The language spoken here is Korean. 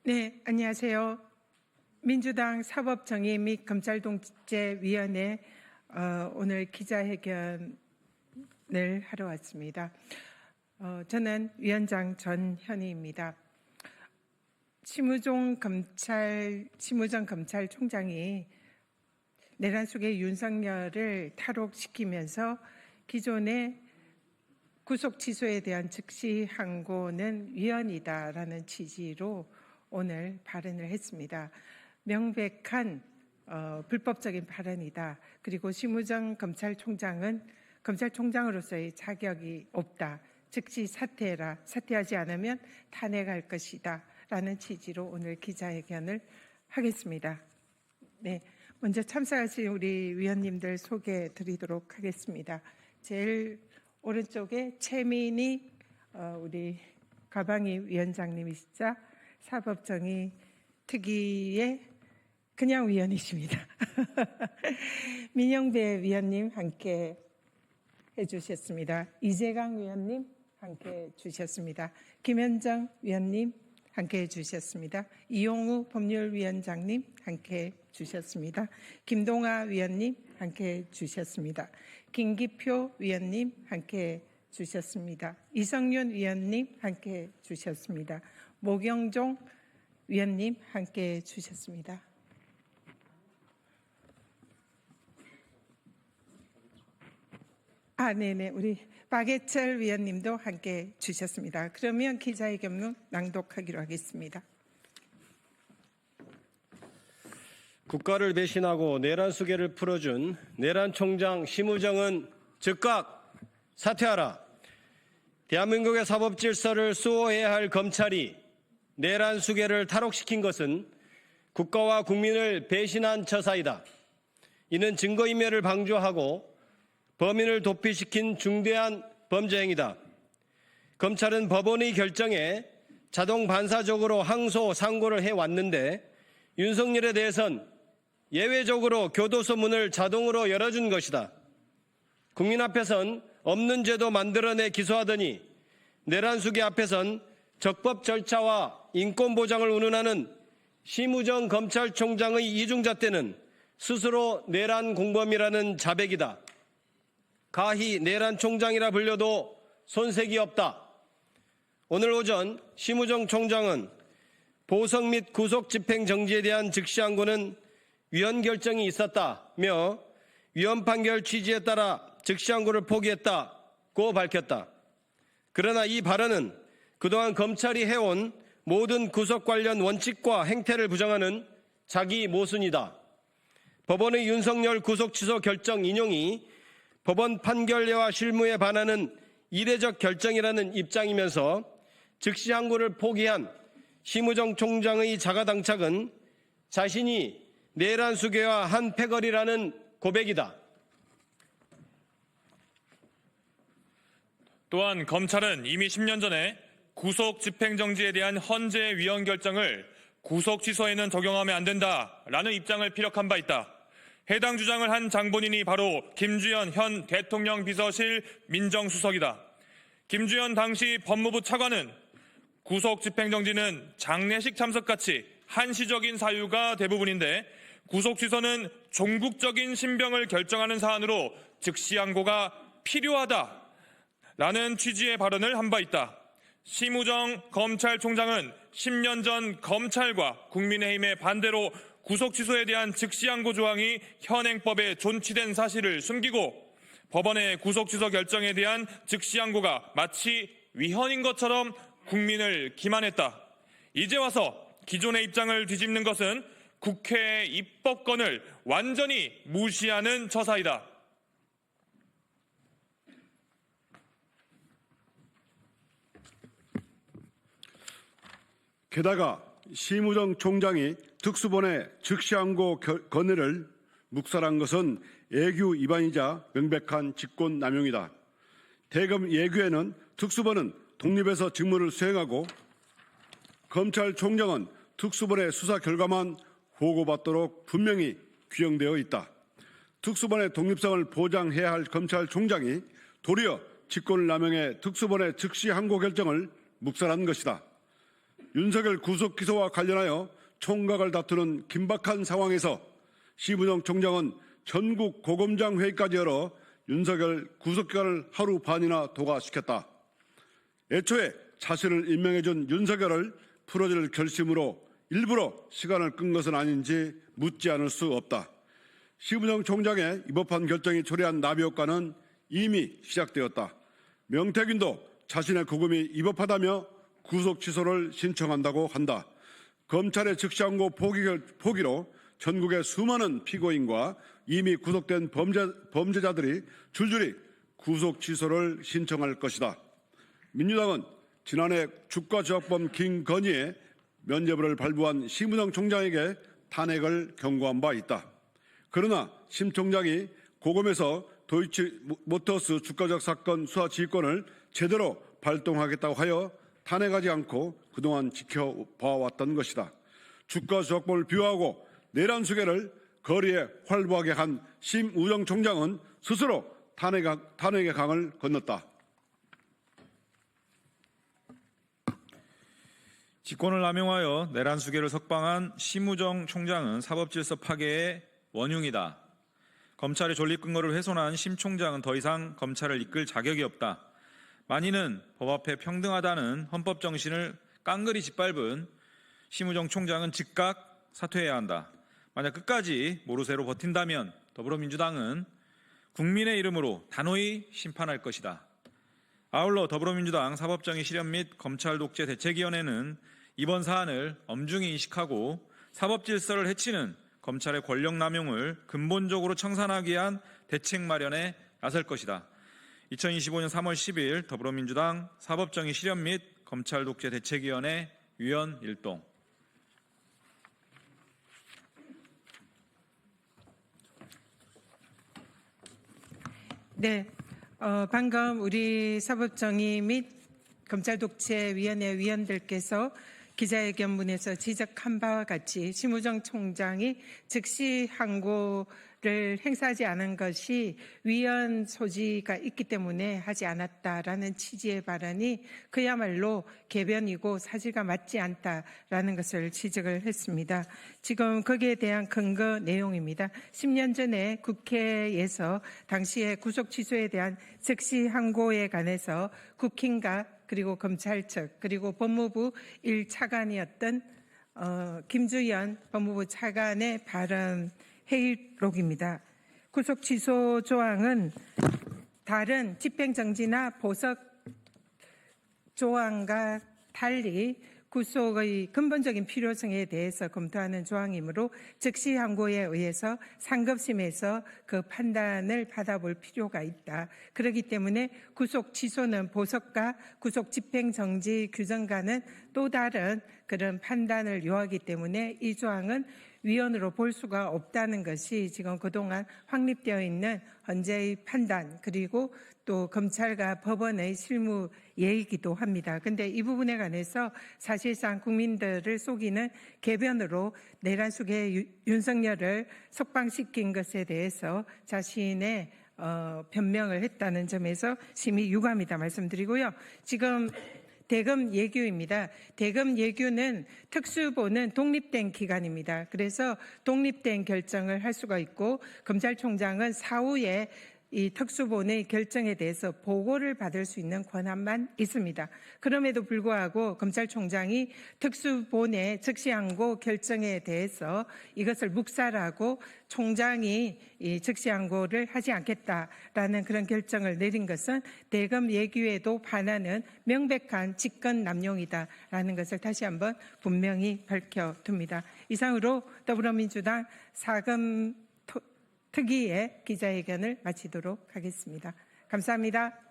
네, 안녕하세요. 민주당 사법정의 및 검찰독재위원회 오늘 기자회견을 하러 왔습니다. 저는 위원장 전현희입니다. 심우정 검찰총장이 내란 속의 윤석열을 탈옥시키면서 기존의 구속 취소에 대한 즉시 항고는 위헌이다라는 취지로 오늘 발언을 했습니다. 명백한 불법적인 발언이다. 그리고 심우정 검찰총장은 검찰총장으로서의 자격이 없다. 즉시 사퇴해라. 사퇴하지 않으면 탄핵할 것이다. 라는 취지로 오늘 기자회견을 하겠습니다. 네, 먼저 참석하신 우리 위원님들 소개해 드리도록 하겠습니다. 제일 오른쪽에 최민희 우리 가방이 위원장님이시자 사법정의 특위의 그냥 위원이십니다. 민영배 위원님 함께 해주셨습니다. 이재강 위원님 함께 해주셨습니다. 김현정 위원님 함께 해주셨습니다. 이용우 법률위원장님 함께 해주셨습니다. 김동아 위원님 함께 해주셨습니다. 김기표 위원님 함께 해주셨습니다. 이성윤 위원님 함께 해주셨습니다. 모경종 위원님 함께 해주셨습니다. 네네, 우리 박예철 위원님도 함께 주셨습니다. 그러면 기자회견문 낭독하기로 하겠습니다. 국가를 배신하고 내란 수계를 풀어준 내란 총장 심우정은 즉각 사퇴하라. 대한민국의 사법 질서를 수호해야 할 검찰이 내란 수계를 탈옥시킨 것은 국가와 국민을 배신한 처사이다. 이는 증거인멸을 방조하고 범인을 도피시킨 중대한 범죄 행위다. 검찰은 법원의 결정에 자동 반사적으로 항소, 상고를 해왔는데 윤석열에 대해선 예외적으로 교도소 문을 자동으로 열어준 것이다. 국민 앞에선 없는 죄도 만들어내 기소하더니 내란 수계 앞에선 적법 절차와 인권 보장을 운운하는 심우정 검찰총장의 이중잣대는 스스로 내란 공범이라는 자백이다. 가히 내란 총장이라 불려도 손색이 없다. 오늘 오전 심우정 총장은 보석 및 구속 집행 정지에 대한 즉시 항고는 위헌 결정이 있었다며 위헌 판결 취지에 따라 즉시 항고를 포기했다고 밝혔다. 그러나 이 발언은 그동안 검찰이 해온 모든 구속 관련 원칙과 행태를 부정하는 자기 모순이다. 법원의 윤석열 구속 취소 결정 인용이 법원 판결례와 실무에 반하는 이례적 결정이라는 입장이면서 즉시 항고를 포기한 심우정 총장의 자가당착은 자신이 내란 수계와 한 패거리라는 고백이다. 또한 검찰은 이미 10년 전에 구속 집행정지에 대한 헌재 위헌 결정을 구속 취소에는 적용하면 안 된다라는 입장을 피력한 바 있다. 해당 주장을 한 장본인이 바로 김주현 현 대통령 비서실 민정수석이다. 김주현 당시 법무부 차관은 구속 집행정지는 장례식 참석같이 한시적인 사유가 대부분인데 구속 취소는 종국적인 신병을 결정하는 사안으로 즉시 항고가 필요하다라는 취지의 발언을 한 바 있다. 심우정 검찰총장은 10년 전 검찰과 국민의힘의 반대로 구속 취소에 대한 즉시 항고 조항이 현행법에 존치된 사실을 숨기고 법원의 구속 취소 결정에 대한 즉시 항고가 마치 위헌인 것처럼 국민을 기만했다. 이제 와서 기존의 입장을 뒤집는 것은 국회의 입법권을 완전히 무시하는 처사이다. 게다가 심우정 총장이 특수본의 즉시항고 건의를 묵살한 것은 예규 위반이자 명백한 직권남용이다. 대검 예규에는 특수본은 독립해서 직무를 수행하고 검찰총장은 특수본의 수사 결과만 보고받도록 분명히 규정되어 있다. 특수본의 독립성을 보장해야 할 검찰총장이 도리어 직권을 남용해 특수본의 즉시 항고 결정을 묵살한 것이다. 윤석열 구속 기소와 관련하여 총각을 다투는 긴박한 상황에서 심우정 총장은 전국 고검장 회의까지 열어 윤석열 구속기간을 하루 반이나 도과시켰다. 애초에 자신을 임명해준 윤석열을 풀어줄 결심으로 일부러 시간을 끈 것은 아닌지 묻지 않을 수 없다. 심우정 총장의 입법한 결정이 초래한 나비 효과는 이미 시작되었다. 명태균도 자신의 구금이 입법하다며 구속 취소를 신청한다고 한다. 검찰의 즉시항고 포기로 전국의 수많은 피고인과 이미 구속된 범죄자들이 줄줄이 구속 취소를 신청할 것이다. 민주당은 지난해 주가조작범 김건희의 면죄부를 발부한 심우정 총장에게 탄핵을 경고한 바 있다. 그러나 심 총장이 고검에서 도이치모터스 주가조작 사건 수사 지휘권을 제대로 발동하겠다고 하여 탄핵하지 않고 그동안 지켜봐왔던 것이다. 주가조작범을 비호하고 내란 수계를 거리에 활보하게 한 심우정 총장은 스스로 탄핵의 강을 건넜다. 직권을 남용하여 내란 수계를 석방한 심우정 총장은 사법질서 파괴의 원흉이다. 검찰의 존립 근거를 훼손한 심 총장은 더 이상 검찰을 이끌 자격이 없다. 만인은 법 앞에 평등하다는 헌법 정신을 깡그리 짓밟은 심우정 총장은 즉각 사퇴해야 한다. 만약 끝까지 모르쇠로 버틴다면 더불어민주당은 국민의 이름으로 단호히 심판할 것이다. 아울러 더불어민주당 사법정의 실현 및 검찰 독재 대책위원회는 이번 사안을 엄중히 인식하고 사법질서를 해치는 검찰의 권력 남용을 근본적으로 청산하기 위한 대책 마련에 나설 것이다. 2025년 3월 10일 더불어민주당 사법정의 실현 및 검찰 독재 대책위원회 위원 일동. 네, 방금 우리 사법정의 및 검찰독재위원회 위원들께서 기자회견문에서 지적한 바와 같이 심우정 총장이 즉시 항고를 행사하지 않은 것이 위헌 소지가 있기 때문에 하지 않았다라는 취지의 발언이 그야말로 궤변이고 사실과 맞지 않다라는 것을 지적을 했습니다. 지금 거기에 대한 근거 내용입니다. 10년 전에 국회에서 당시에 구속 취소에 대한 즉시 항고에 관해서 국힘과 그리고 검찰 측 그리고 법무부 1차관이었던 김주연 법무부 차관의 발언 회의록입니다. 구속 취소 조항은 다른 집행정지나 보석 조항과 달리 구속의 근본적인 필요성에 대해서 검토하는 조항이므로 즉시 항고에 의해서 상급심에서 그 판단을 받아볼 필요가 있다. 그렇기 때문에 구속 취소는 보석과 구속 집행정지 규정과는 또 다른 그런 판단을 요하기 때문에 이 조항은 위헌으로 볼 수가 없다는 것이 지금 그동안 확립되어 있는 헌재의 판단 그리고 또 검찰과 법원의 실무 예이기도 합니다. 그런데 이 부분에 관해서 사실상 국민들을 속이는 궤변으로 내란 속의 윤석열을 석방시킨 것에 대해서 자신의 변명을 했다는 점에서 심히 유감이다 말씀드리고요. 지금 대검 예규입니다. 대검 예규는 특수본은 독립된 기관입니다. 그래서 독립된 결정을 할 수가 있고 검찰총장은 사후에 이 특수본의 결정에 대해서 보고를 받을 수 있는 권한만 있습니다. 그럼에도 불구하고 검찰총장이 특수본의 즉시항고 결정에 대해서 이것을 묵살하고 총장이 이 즉시항고를 하지 않겠다라는 그런 결정을 내린 것은 대검 예규에도 반하는 명백한 직권 남용이다라는 것을 다시 한번 분명히 밝혀둡니다. 이상으로 더불어민주당 사금 특위의 기자회견을 마치도록 하겠습니다. 감사합니다.